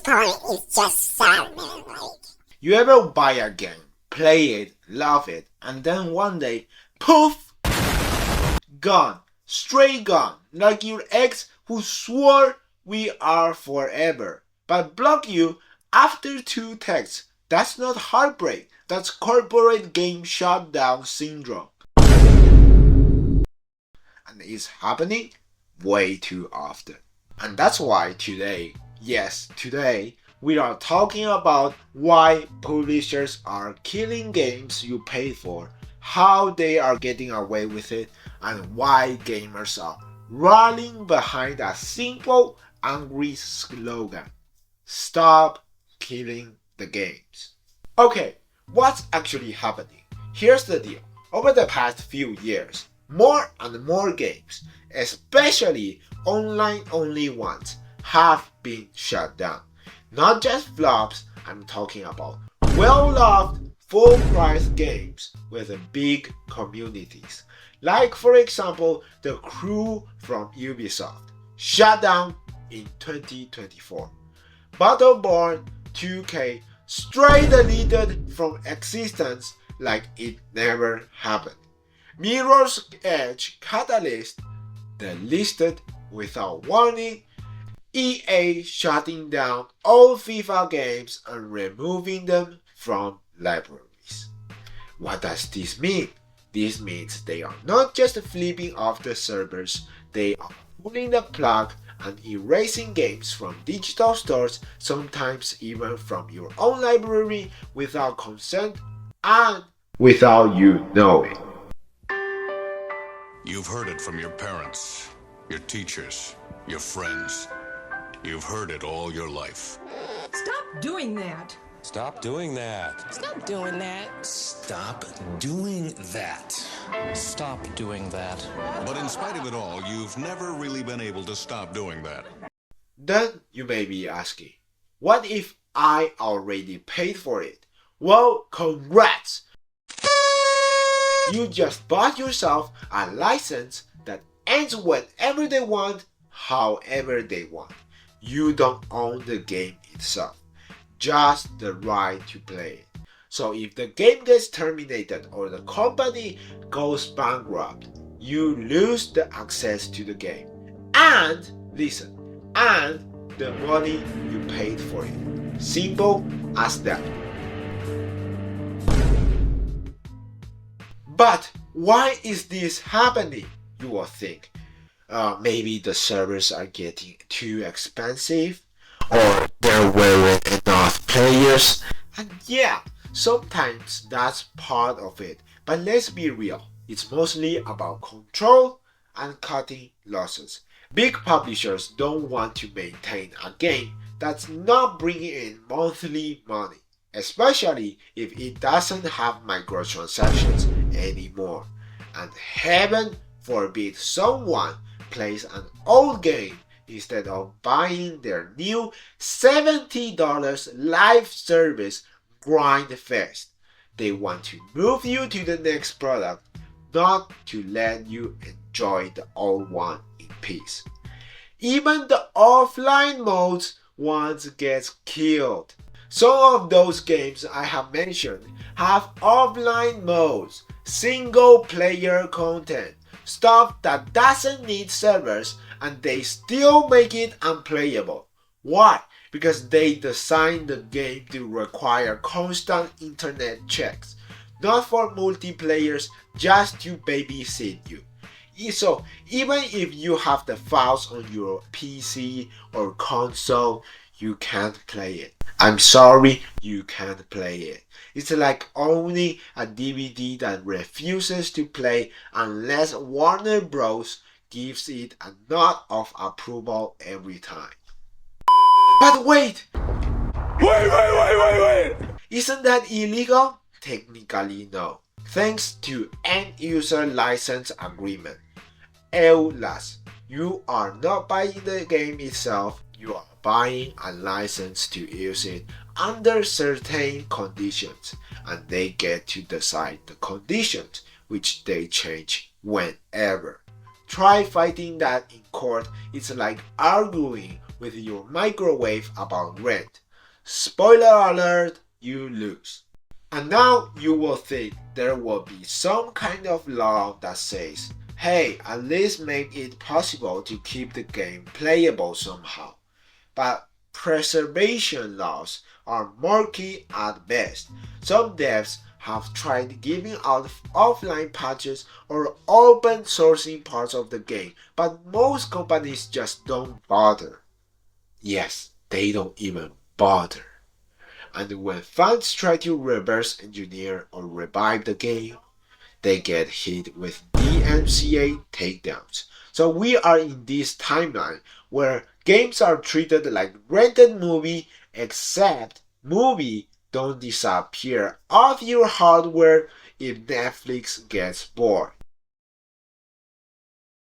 part is just sad, man. You ever buy a game, play it, love it, and then one day, poof! Gone. Straight gone. Like your ex who swore we are forever, but blocked you after 2 texts. That's not heartbreak. That's corporate game shutdown syndrome. And it's happening way too often. And that's why today, we are talking about why publishers are killing games you paid for, how they are getting away with it, and why gamers are rallying behind a simple, angry slogan. Stop killing the games. Okay, what's actually happening? Here's the deal. Over the past few years, more and more games, especially online-only ones, have been shut down. Not just flops, I'm talking about well-loved, full-price games with big communities. Like for example, The Crew from Ubisoft, shut down in 2024. Battleborn 2K straight deleted from existence like it never happened. Mirror's Edge Catalyst delisted without warning. EA shutting down all FIFA games and removing them from libraries. What does this mean? This means they are not just flipping off the servers, they are pulling the plug and erasing games from digital stores, sometimes even from your own library without consent and without you knowing. You've heard it from your parents, your teachers, your friends. You've heard it all your life. Stop doing that. Stop doing that. Stop doing that. Stop doing that. Stop doing that. But in spite of it all, you've never really been able to stop doing that. Then you may be asking, what if I already paid for it? Well, congrats! You just bought yourself a license that ends whenever they want, however they want. You don't own the game itself, just the right to play it. So if the game gets terminated or the company goes bankrupt, you lose the access to the game. And, listen, and the money you paid for it. Simple as that. But why is this happening? You will think. Maybe the servers are getting too expensive, or there weren't enough players. And yeah, sometimes that's part of it. But let's be real, it's mostly about control and cutting losses. Big publishers don't want to maintain a game that's not bringing in monthly money, especially if it doesn't have microtransactions anymore. And heaven forbid someone plays an old game instead of buying their new $70 live service grind fest. They want to move you to the next product, not to let you enjoy the old one in peace. Even the offline modes once gets killed. Some of those games I have mentioned have offline modes, single player content, stuff that doesn't need servers, and they still make it unplayable. Why? Because they designed the game to require constant internet checks, not for multiplayers, just to babysit you. So even if you have the files on your PC or console, you can't play it. I'm sorry, you can't play it. It's like owning a DVD that refuses to play unless Warner Bros. Gives it a nod of approval every time. But wait! Wait! Isn't that illegal? Technically no. Thanks to End User License Agreement, EULAS, you are not buying the game itself, you are buying a license to use it under certain conditions, and they get to decide the conditions, which they change whenever. Try fighting that in court. It's like arguing with your microwave about rent. Spoiler alert, you lose. And now you will think there will be some kind of law that says, hey, at least make it possible to keep the game playable somehow. But preservation laws are murky at best. Some devs have tried giving out offline patches or open sourcing parts of the game, but most companies just don't bother. Yes, they don't even bother. And when fans try to reverse engineer or revive the game, they get hit with DMCA takedowns. So we are in this timeline where games are treated like rented movie, except movie don't disappear off your hardware if Netflix gets bored.